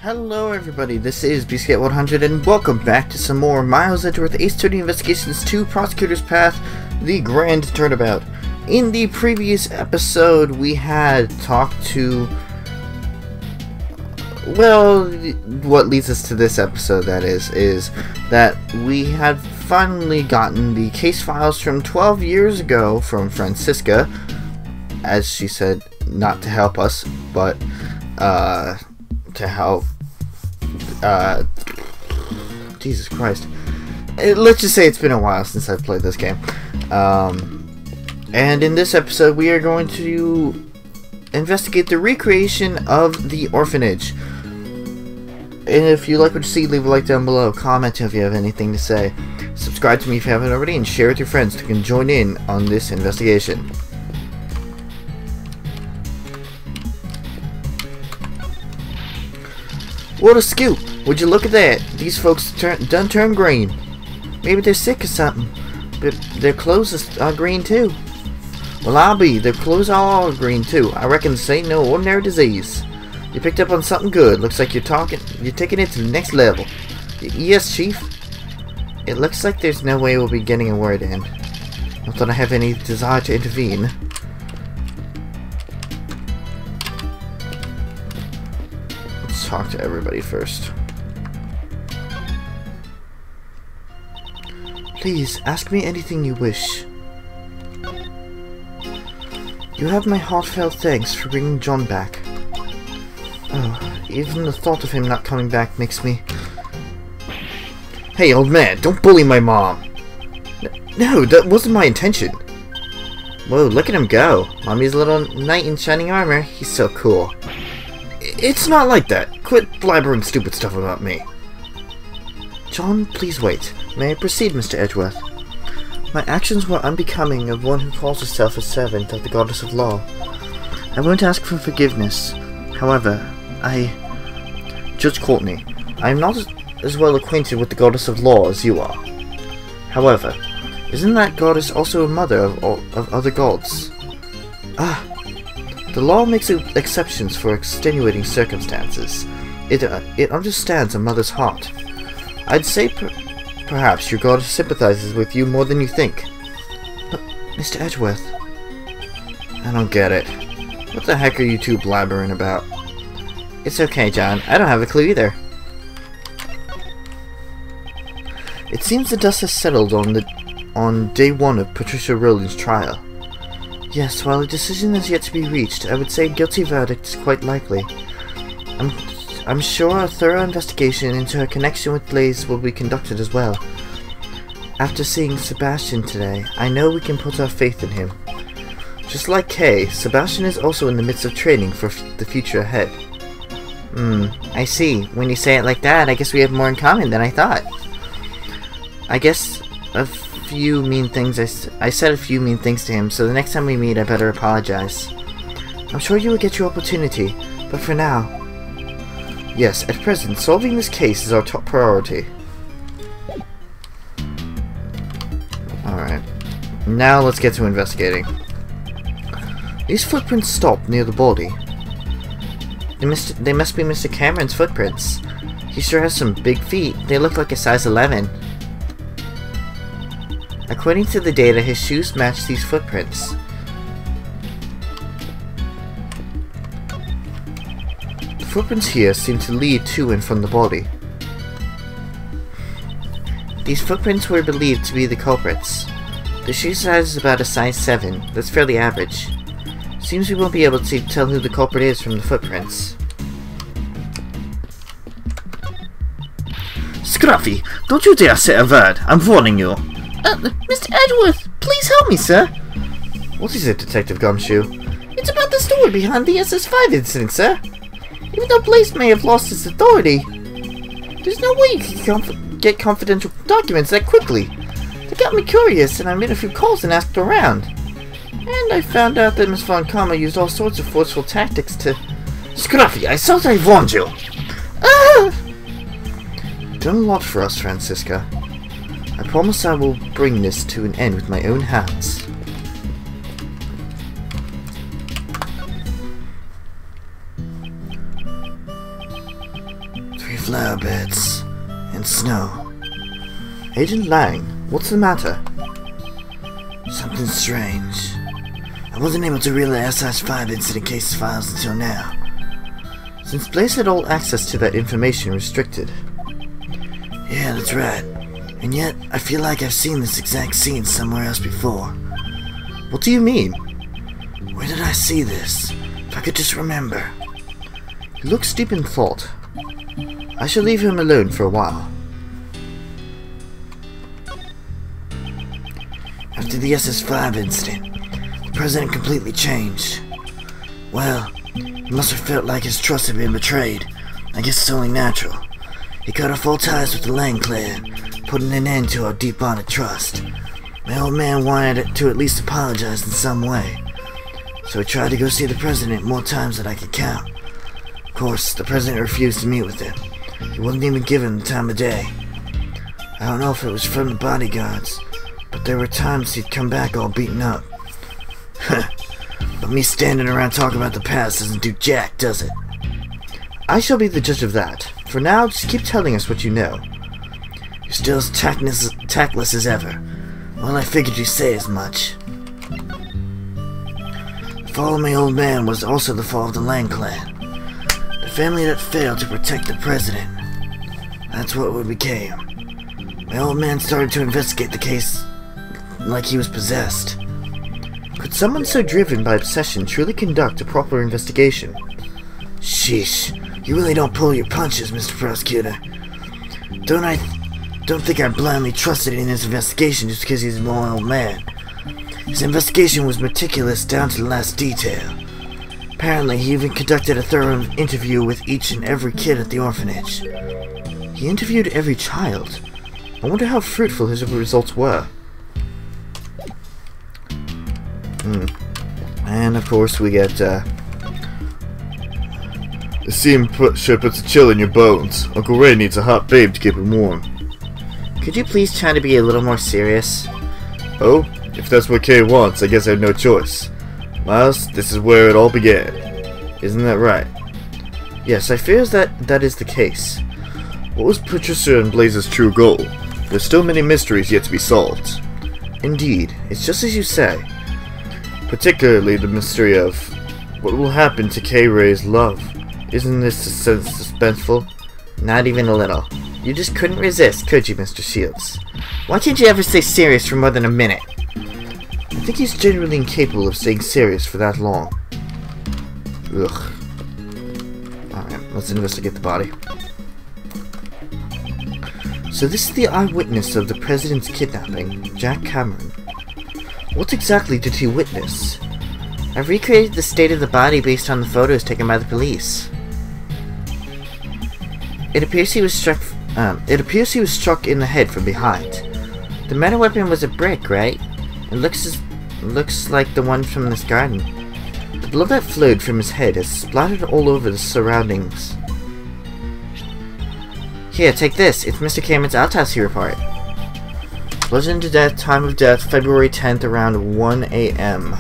Hello everybody, this is pt.10 and welcome back to some more Miles Edgeworth AAI2 Investigations 2 Prosecutor's Path, the Grand Turnabout. In the previous episode, we had talked to, well, what leads us to this episode, that is that we had finally gotten the case files from 12 years ago from Francisca, as she said, not to help us, but to help, Jesus Christ. Let's just say it's been a while since I've played this game. And in this episode, we are going to investigate the recreation of the orphanage. And if you like what you see, leave a like down below, comment if you have anything to say. Subscribe to me if you haven't already, and share with your friends who can join in on this investigation. What a scoop! Would you look at that? These folks done turned green. Maybe they're sick or something, but their clothes are green too. Well, I'll be. Their clothes are all green too. I reckon this ain't no ordinary disease. You picked up on something good. Looks like you're taking it to the next level. Yes, Chief. It looks like there's no way we'll be getting a word in. Not that I have any desire to intervene. Talk to everybody first. Please, ask me anything you wish. You have my heartfelt thanks for bringing John back. Oh, even the thought of him not coming back makes me... Hey, old man, don't bully my mom! No, that wasn't my intention. Whoa, look at him go. Mommy's little knight in shining armor. He's so cool. It's not like that. Quit blabbering stupid stuff about me. John, please wait. May I proceed, Mr. Edgeworth? My actions were unbecoming of one who calls herself a servant of the Goddess of Law. I won't ask for forgiveness. However, Judge Courtney, I am not as well acquainted with the Goddess of Law as you are. However, isn't that goddess also a mother of other gods? The law makes exceptions for extenuating circumstances. It understands a mother's heart. I'd say perhaps your goddess sympathizes with you more than you think. But, Mr. Edgeworth... I don't get it. What the heck are you two blabbering about? It's okay, John. I don't have a clue either. It seems the dust has settled on day one of Patricia Rowland's trial. Yes, while a decision is yet to be reached, I would say a guilty verdict is quite likely. I'm sure a thorough investigation into her connection with Blaze will be conducted as well. After seeing Sebastian today, I know we can put our faith in him. Just like Kay, Sebastian is also in the midst of training for the future ahead. I see. When you say it like that, I guess we have more in common than I thought. I guess I said a few mean things to him, so the next time we meet I better apologize. I'm sure you will get your opportunity, but for now... Yes, at present, solving this case is our top priority. Alright. Now let's get to investigating. These footprints stop near the body. They must be Mr. Cameron's footprints. He sure has some big feet. They look like a size 11. According to the data, his shoes match these footprints. The footprints here seem to lead to and from the body. These footprints were believed to be the culprits. The shoe size is about a size 7. That's fairly average. Seems we won't be able to tell who the culprit is from the footprints. Scruffy, don't you dare say a word. I'm warning you. Mr. Edgeworth, please help me, sir. What is it, Detective Gumshoe? It's about the story behind the SS5 incident, sir. Even though Blaze may have lost its authority, there's no way you can get confidential documents that quickly. That got me curious, and I made a few calls and asked around. And I found out that Miss Von Karma used all sorts of forceful tactics to... Scruffy, I thought I warned you. You've done a lot for us, Francisca. I promise I will bring this to an end with my own hands. 3 flower beds. And snow. Agent Lang, what's the matter? Something strange. I wasn't able to relay SH5 incident case files until now. Since Blaze had all access to that information restricted. Yeah, that's right. And yet, I feel like I've seen this exact scene somewhere else before. What do you mean? Where did I see this? If I could just remember. He looks deep in thought. I shall leave him alone for a while. After the SS5 incident, the president completely changed. Well, he must have felt like his trust had been betrayed. I guess it's only natural. He cut off all ties with the Lang clan, putting an end to our deep-bonded trust. My old man wanted to at least apologize in some way, so he tried to go see the president more times than I could count. Of course, the president refused to meet with him. He wasn't even given the time of day. I don't know if it was from the bodyguards, but there were times he'd come back all beaten up. But me standing around talking about the past doesn't do jack, does it? I shall be the judge of that. For now, just keep telling us what you know. You're still as tactless as ever. Well, I figured you'd say as much. The fall of my old man was also the fall of the Lang clan. The family that failed to protect the president. That's what we became. My old man started to investigate the case like he was possessed. Could someone so driven by obsession truly conduct a proper investigation? Sheesh, you really don't pull your punches, Mr. Prosecutor. Don't think I blindly trusted in his investigation just because he's my old man. His investigation was meticulous down to the last detail. Apparently, he even conducted a thorough interview with each and every kid at the orphanage. He interviewed every child. I wonder how fruitful his results were. And of course we get, The steam sure puts a chill in your bones. Uncle Ray needs a hot babe to keep him warm. Could you please try to be a little more serious? Oh, if that's what Kay wants, I guess I have no choice. Miles, this is where it all began. Isn't that right? Yes, I fear that is the case. What was Patricia and Blaze's true goal? There's still many mysteries yet to be solved. Indeed, it's just as you say. Particularly the mystery of what will happen to Kay Ray's love. Isn't this suspenseful? Not even a little. You just couldn't resist, could you, Mr. Shields? Why can't you ever stay serious for more than a minute? I think he's genuinely incapable of staying serious for that long. Ugh. Alright, let's investigate the body. So this is the eyewitness of the president's kidnapping, Jack Cameron. What exactly did he witness? I've recreated the state of the body based on the photos taken by the police. It appears he was struck in the head from behind. The murder weapon was a brick, right? It looks like the one from this garden. The blood that flowed from his head has splattered all over the surroundings. Here, take this. It's Mr. Cameron's autopsy report. Bludgeoned to death, time of death, February 10th, around 1 a.m.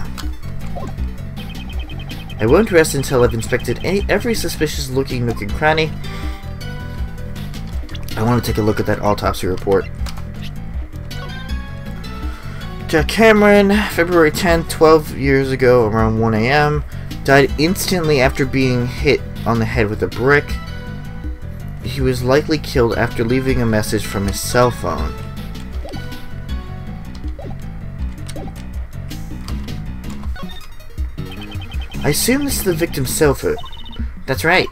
I won't rest until I've inspected every suspicious-looking nook and cranny. I want to take a look at that autopsy report. Jack Cameron, February 10th, 12 years ago, around 1 a.m. Died instantly after being hit on the head with a brick. He was likely killed after leaving a message from his cell phone. I assume this is the victim's cell phone. That's right.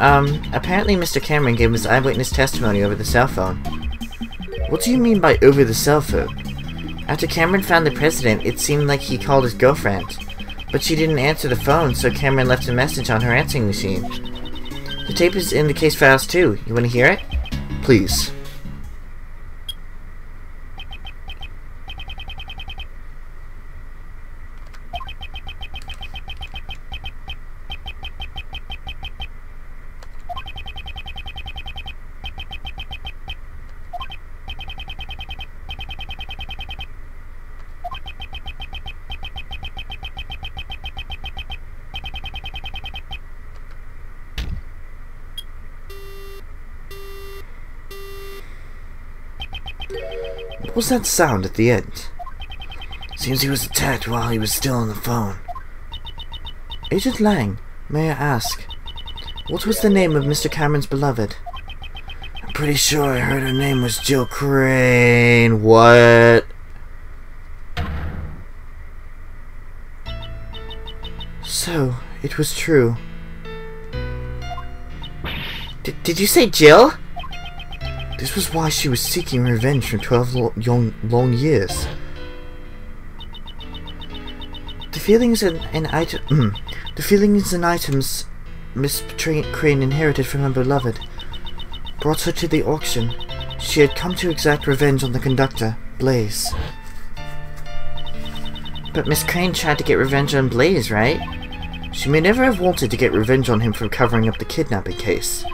Apparently Mr. Cameron gave his eyewitness testimony over the cell phone. What do you mean by over the cell phone? After Cameron found the president, it seemed like he called his girlfriend. But she didn't answer the phone, so Cameron left a message on her answering machine. The tape is in the case files too. You want to hear it? Please. What was that sound at the end? Seems he was attacked while he was still on the phone. Agent Lang, may I ask, what was the name of Mr. Cameron's beloved? I'm pretty sure I heard her name was Jill Crane. What? So, it was true. Did you say Jill? This was why she was seeking revenge for 12 long years. The feelings and items Miss Crane inherited from her beloved brought her to the auction. She had come to exact revenge on the conductor, Blaze. But Miss Crane tried to get revenge on Blaze, right? She may never have wanted to get revenge on him for covering up the kidnapping case.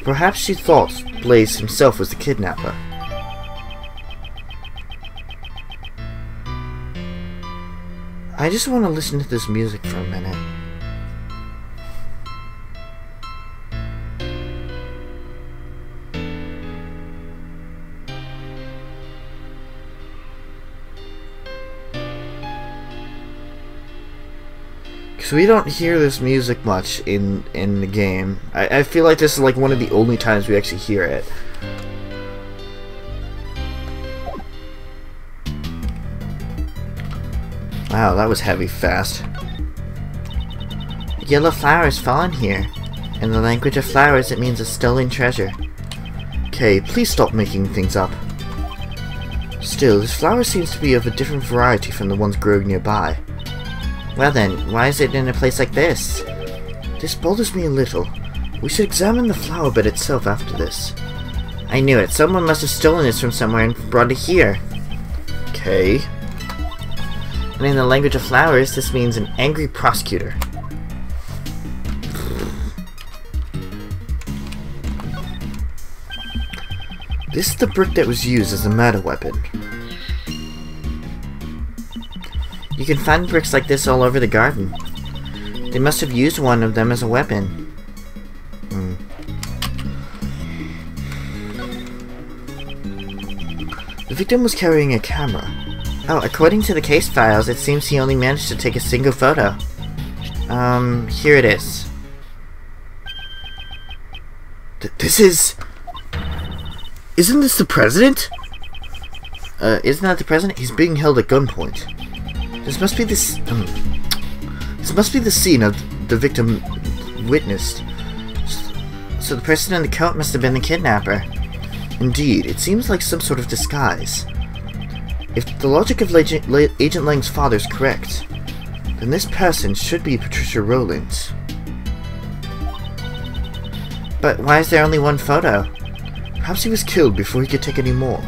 Perhaps she thought Blaze himself was the kidnapper. I just want to listen to this music for a minute. Because we don't hear this music much in the game. I feel like this is like one of the only times we actually hear it. Wow, that was heavy fast. Yellow flowers fallen here. In the language of flowers, it means a stolen treasure. Okay, please stop making things up. Still, this flower seems to be of a different variety from the ones growing nearby. Well then, why is it in a place like this? This bothers me a little. We should examine the flower bed itself after this. I knew it. Someone must have stolen this from somewhere and brought it here. Okay. And in the language of flowers, this means an angry prosecutor. This is the brick that was used as a murder weapon. You can find bricks like this all over the garden. They must have used one of them as a weapon. The victim was carrying a camera. Oh, according to the case files, it seems he only managed to take a single photo. Here it is. This is... Isn't this the president? Isn't that the president? He's being held at gunpoint. This must be this must be the scene of the victim witnessed. So the person in the coat must have been the kidnapper. Indeed, it seems like some sort of disguise. If the logic of Agent Lang's father is correct, then this person should be Patricia Rowland. But why is there only one photo? Perhaps he was killed before he could take any more.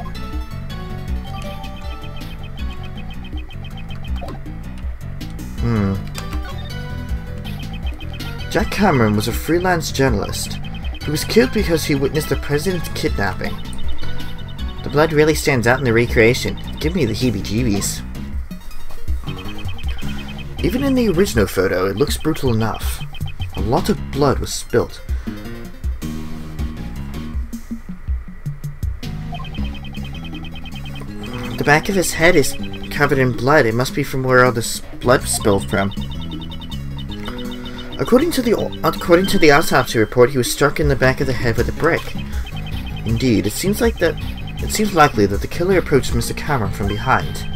Jack Cameron was a freelance journalist. He was killed because he witnessed the president's kidnapping. The blood really stands out in the recreation. Give me the heebie-jeebies. Even in the original photo, it looks brutal enough. A lot of blood was spilt. The back of his head is covered in blood. It must be from where all this blood was spilled from. According to the autopsy report, he was struck in the back of the head with a brick. Indeed, it seems likely that the killer approached Mr. Cameron from behind.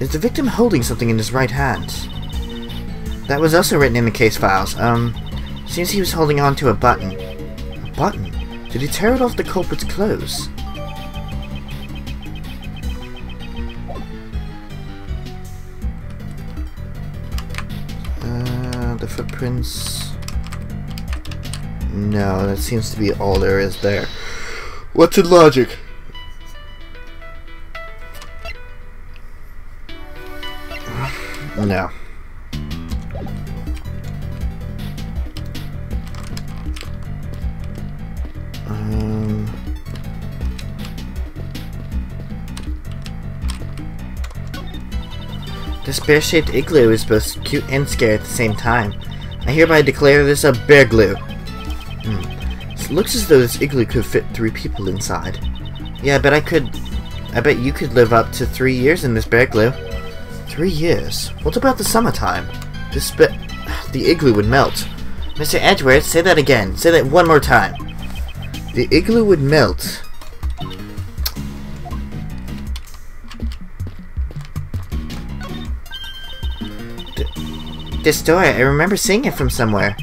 Is the victim holding something in his right hand? That was also written in the case files. Seems he was holding on to a button. A button? Did he tear it off the culprit's clothes? The footprints... No, that seems to be all there is there. What's in logic? No. This bear-shaped igloo is both cute and scary at the same time. I hereby declare this a bear glue. This looks as though this igloo could fit 3 people inside. Yeah, I bet you could live up to 3 years in this bear glue. 3 years? What about the summertime? The igloo would melt. Mr. Edgeworth, say that again. Say that one more time. The igloo would melt. This door, I remember seeing it from somewhere.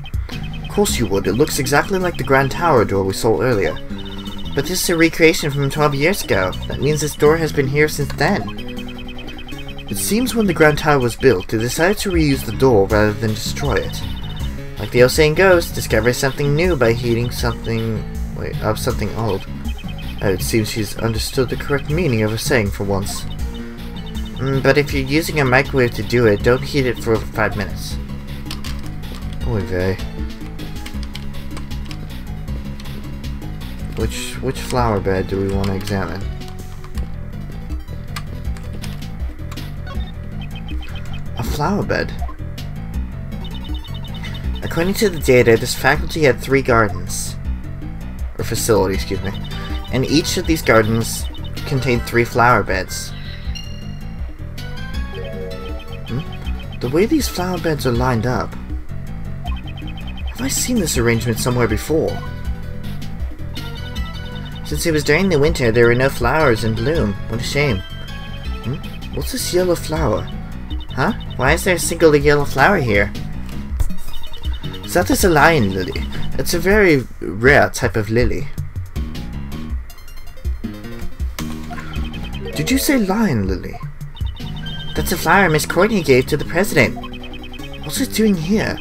Of course you would. It looks exactly like the Grand Tower door we saw earlier. But this is a recreation from 12 years ago. That means this door has been here since then. It seems when the Grand Tower was built, they decided to reuse the door rather than destroy it. Like the old saying goes, discover something new by heeding something old. Oh, it seems she's understood the correct meaning of a saying for once. But if you're using a microwave to do it, don't heat it for over 5 minutes. Oy vey. Which flower bed do we want to examine? A flower bed? According to the data, this faculty had 3 gardens. Or facility, excuse me. And each of these gardens contained 3 flower beds. The way these flower beds are lined up. Have I seen this arrangement somewhere before? Since it was during the winter, there were no flowers in bloom. What a shame. What's this yellow flower? Huh? Why is there a single yellow flower here? That is a lion lily. It's a very rare type of lily. Did you say lion lily? That's a flower Miss Courtney gave to the president. What's it doing here?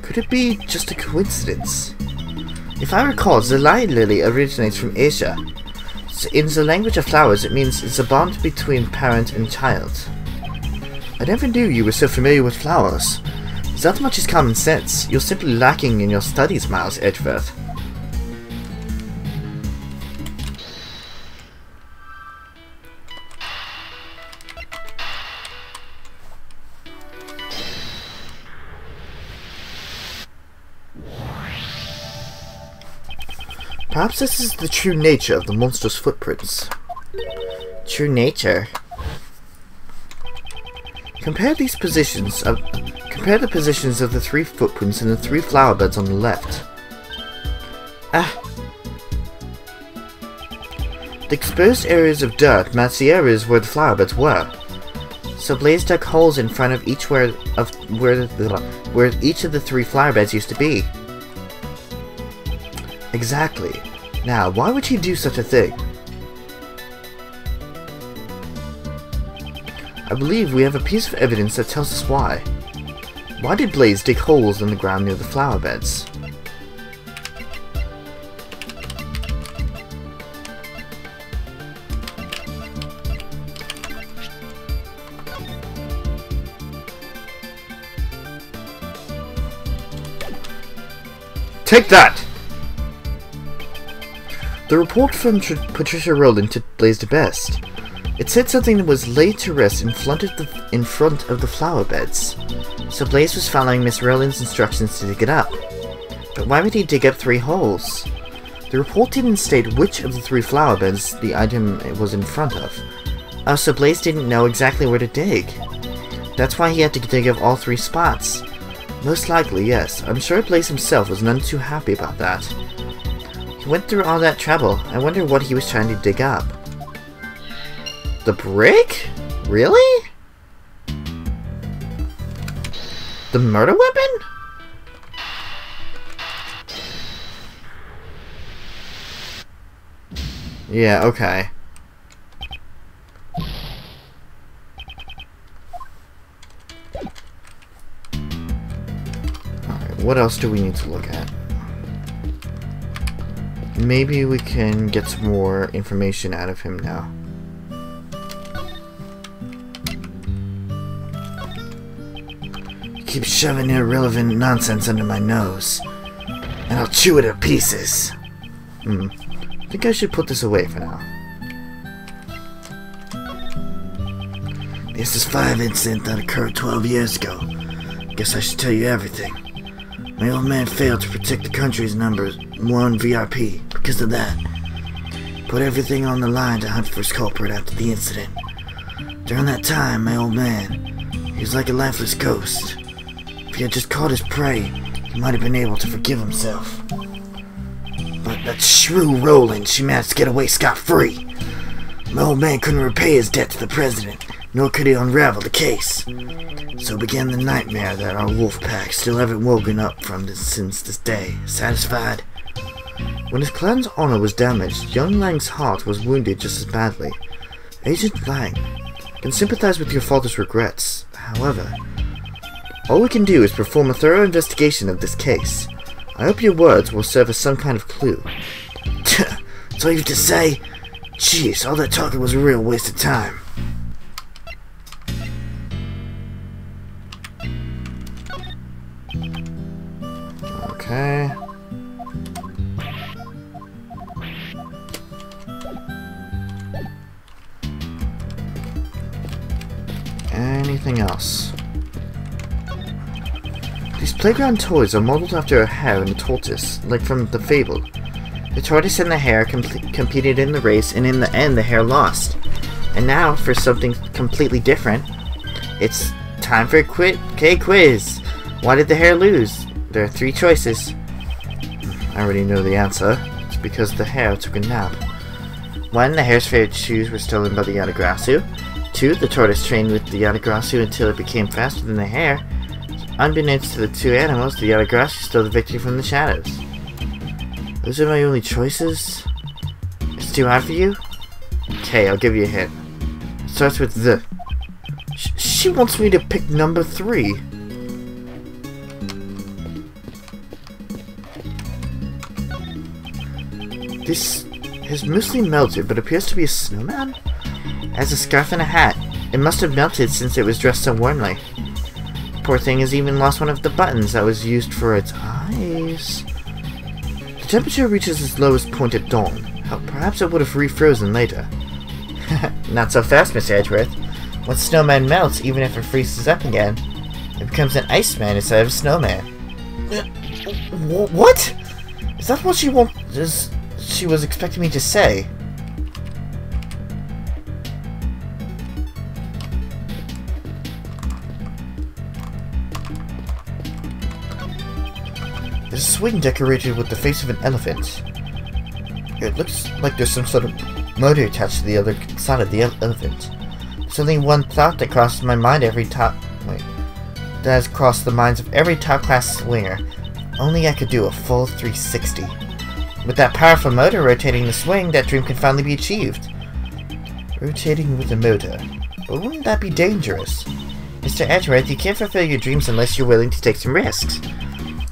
Could it be just a coincidence? If I recall, the lion lily originates from Asia. In the language of flowers, it means it's a bond between parent and child. I never knew you were so familiar with flowers. That much is common sense. You're simply lacking in your studies, Miles Edgeworth. Perhaps this is the true nature of the monster's footprints. True nature? Compare the positions of the 3 footprints in the 3 flower beds on the left. The exposed areas of dirt match the areas where the flower beds were. So Blaze dug holes in front of each where each of the 3 flower beds used to be. Exactly. Now, why would he do such a thing? I believe we have a piece of evidence that tells us why. Why did Blaze dig holes in the ground near the flower beds? Take that! The report from Patricia Rowland to Blaze the best. It said something that was laid to rest in front of the flower beds. So Blaze was following Miss Rowland's instructions to dig it up. But why would he dig up 3 holes? The report didn't state which of the 3 flower beds the item was in front of. Oh, so Blaze didn't know exactly where to dig. That's why he had to dig up all 3 spots. Most likely, yes. I'm sure Blaze himself was none too happy about that. He went through all that trouble. I wonder what he was trying to dig up. The brick? Really? The murder weapon? Yeah, okay. Alright, what else do we need to look at? Maybe we can get some more information out of him now. You keep shoving irrelevant nonsense under my nose, and I'll chew it to pieces. I think I should put this away for now. The SS5 incident that occurred 12 years ago. Guess I should tell you everything. My old man failed to protect the country's #1 VIP because of that. Put everything on the line to hunt for his culprit after the incident. During that time, my old man, he was like a lifeless ghost. If he had just caught his prey, he might have been able to forgive himself. But that shrew Roland, she managed to get away scot-free. My old man couldn't repay his debt to the president, nor could he unravel the case. So began the nightmare that our wolf pack still haven't woken up from since this day. Satisfied? When his clan's honor was damaged, young Lang's heart was wounded just as badly. Agent Lang, I can sympathize with your father's regrets. However, all we can do is perform a thorough investigation of this case. I hope your words will serve as some kind of clue. That's all you have to say? Jeez, all that talking was a real waste of time. Okay. Anything else? These playground toys are modeled after a hare and a tortoise, like from the fable. The tortoise and the hare competed in the race, and in the end the hare lost. And now, for something completely different, it's time for a quiz. Why did the hare lose? There are 3 choices. I already know the answer. It's because the hare took a nap. 1. The hare's favorite shoes were stolen by the Yanagrasu. 2. The tortoise trained with the Yanagrasu until it became faster than the hare. Unbeknownst to the 2 animals, the Yanagrasu stole the victory from the shadows. Those are my only choices? It's too hard for you? Okay, I'll give you a hint. It starts with the. She wants me to pick number 3. This has mostly melted, but appears to be a snowman? It has a scarf and a hat. It must have melted since it was dressed so warmly. Poor thing has even lost one of the buttons that was used for its eyes. The temperature reaches its lowest point at dawn. Perhaps it would have refrozen later. Not so fast, Miss Edgeworth. When snowman melts, even if it freezes up again, it becomes an iceman instead of a snowman. What? Is that what she was expecting me to say? There's a swing decorated with the face of an elephant. It looks like there's some sort of motor attached to the other side of the elephant. There's only one thought that crosses my mind that has crossed the minds of every top-class swinger. Only I could do a full 360. With that powerful motor rotating the swing, that dream can finally be achieved. Rotating with a motor. But wouldn't that be dangerous? Mr. Edgeworth, you can't fulfill your dreams unless you're willing to take some risks.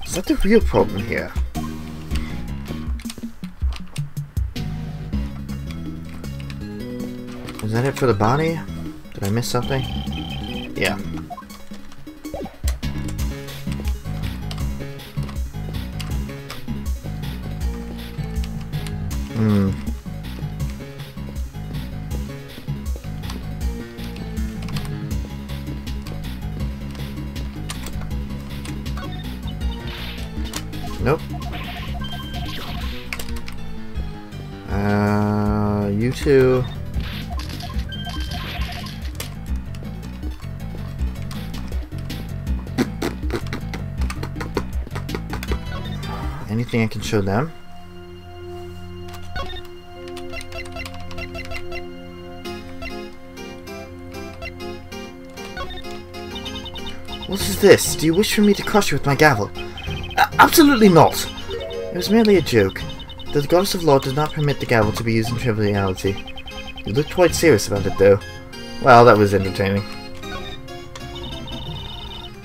Is that the real problem here? Is that it for the body? Did I miss something? Yeah. Nope. You two. Anything I can show them? What is this? Do you wish for me to crush you with my gavel? Absolutely not! It was merely a joke. The goddess of law does not permit the gavel to be used in triviality. You looked quite serious about it, though. Well, that was entertaining.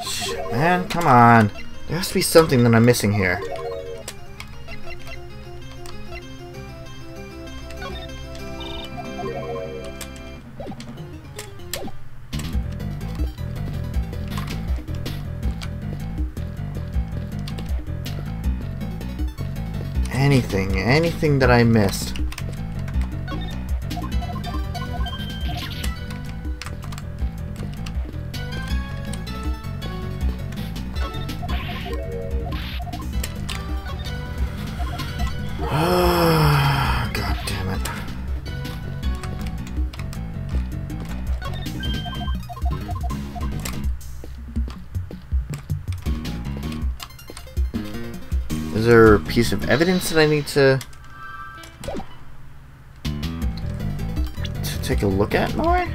Shit, man, come on. There has to be something that I'm missing here. Anything that I missed. Is there a piece of evidence that I need to take a look at more?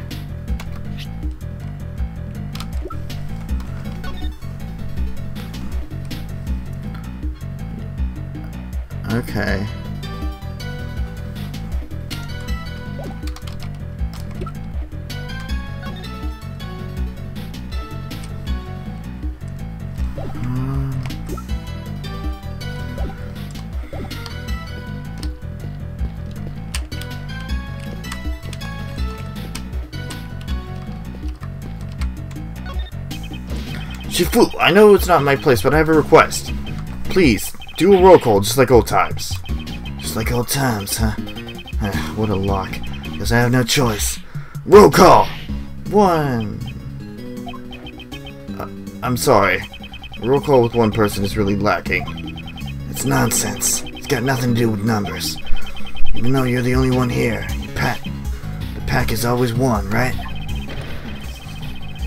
Okay. Shifu, I know it's not my place, but I have a request. Please, do a roll call just like old times. Just like old times, huh? What a lock. Guess I have no choice. Roll call! 1. I'm sorry. A roll call with one person is really lacking. It's nonsense. It's got nothing to do with numbers. Even though you're the only one here, the pack is always one, right?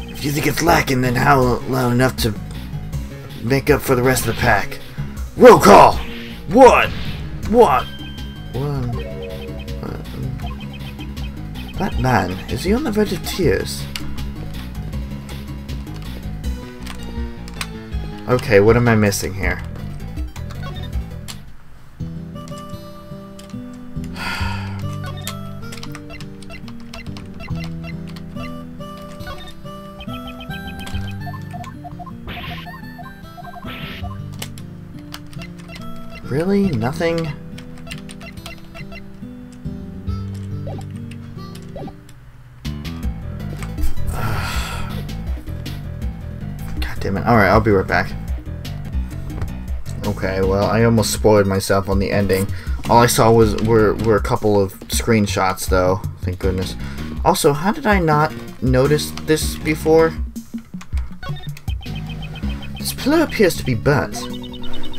If you think it's lacking, then howl loud enough to make up for the rest of the pack. Roll call! 1! 1. That man, is he on the verge of tears? Okay, what am I missing here? Really? Nothing? God damn it. Alright, I'll be right back. Okay, well, I almost spoiled myself on the ending. All I saw were a couple of screenshots, though. Thank goodness. Also, how did I not notice this before? This pillar appears to be burnt.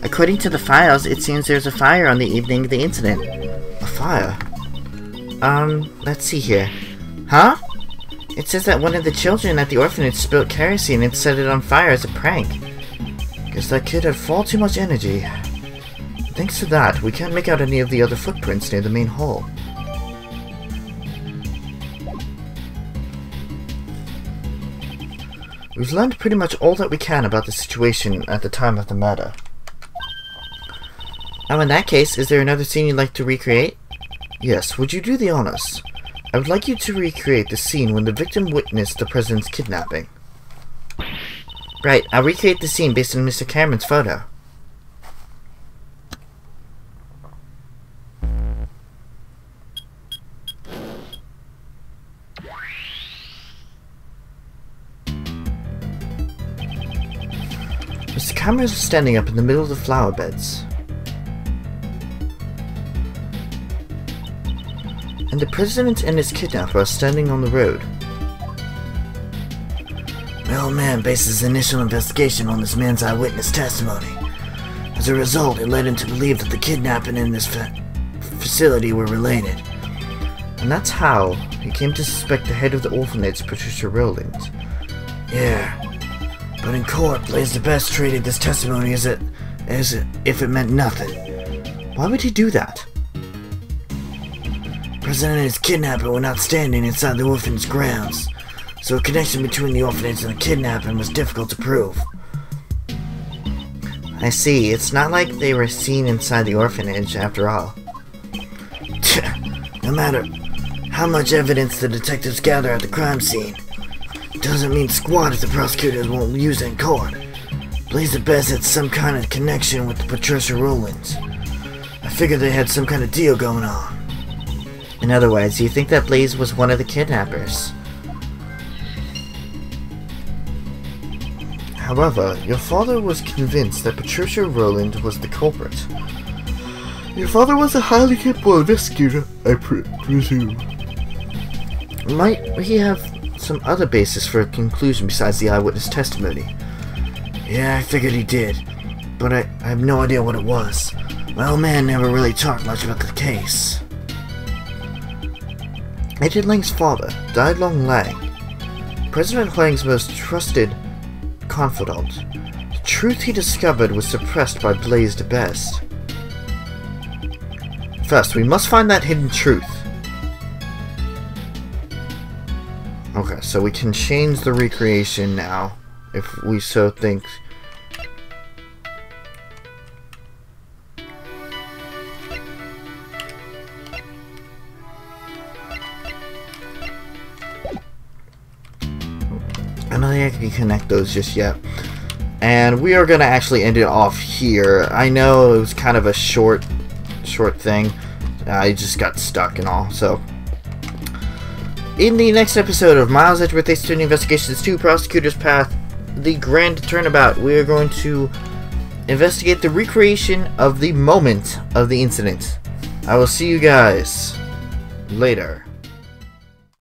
According to the files, it seems there's a fire on the evening of the incident. A fire? Let's see here. Huh? It says that one of the children at the orphanage spilled kerosene and set it on fire as a prank. Guess that kid had far too much energy. Thanks to that, we can't make out any of the other footprints near the main hall. We've learned pretty much all that we can about the situation at the time of the murder. Now in that case, is there another scene you'd like to recreate? Yes, would you do the honors? I would like you to recreate the scene when the victim witnessed the president's kidnapping. Right, I'll recreate the scene based on Mr. Cameron's photo. Mr. Cameron is standing up in the middle of the flower beds. And the president and his kidnapper are standing on the road. My old man based his initial investigation on this man's eyewitness testimony. As a result, it led him to believe that the kidnapping and this facility were related. And that's how he came to suspect the head of the orphanage, Patricia Rowland. Yeah, but in court, Blaze the Best treated this testimony as if it meant nothing. Why would he do that? The president and his kidnapper were not standing inside the orphanage grounds, so a connection between the orphanage and the kidnapping was difficult to prove. I see. It's not like they were seen inside the orphanage, after all. No matter how much evidence the detectives gather at the crime scene, it doesn't mean squat if the prosecutors won't use it in court. Blaze the Best had some kind of connection with the Patricia Rowlands. I figured they had some kind of deal going on. In other words, you think that Blaze was one of the kidnappers? However, your father was convinced that Patricia Rowland was the culprit. Your father was a highly capable investigator, I presume. Might he have some other basis for a conclusion besides the eyewitness testimony? Yeah, I figured he did, but I have no idea what it was. My old man never really talked much about the case. Agent Lang's father, Died Long Lang, President Lang's most trusted confidant. The truth he discovered was suppressed by Blaze the Best. First, we must find that hidden truth. Okay, so we can change the recreation now, if we so think. I don't think I can connect those just yet. And we are going to actually end it off here. I know it was kind of a short thing. I just got stuck and all, so. In the next episode of Miles Edgeworth AAI2 Investigations 2 Prosecutor's Path, the Grand Turnabout, we are going to investigate the recreation of the moment of the incident. I will see you guys later.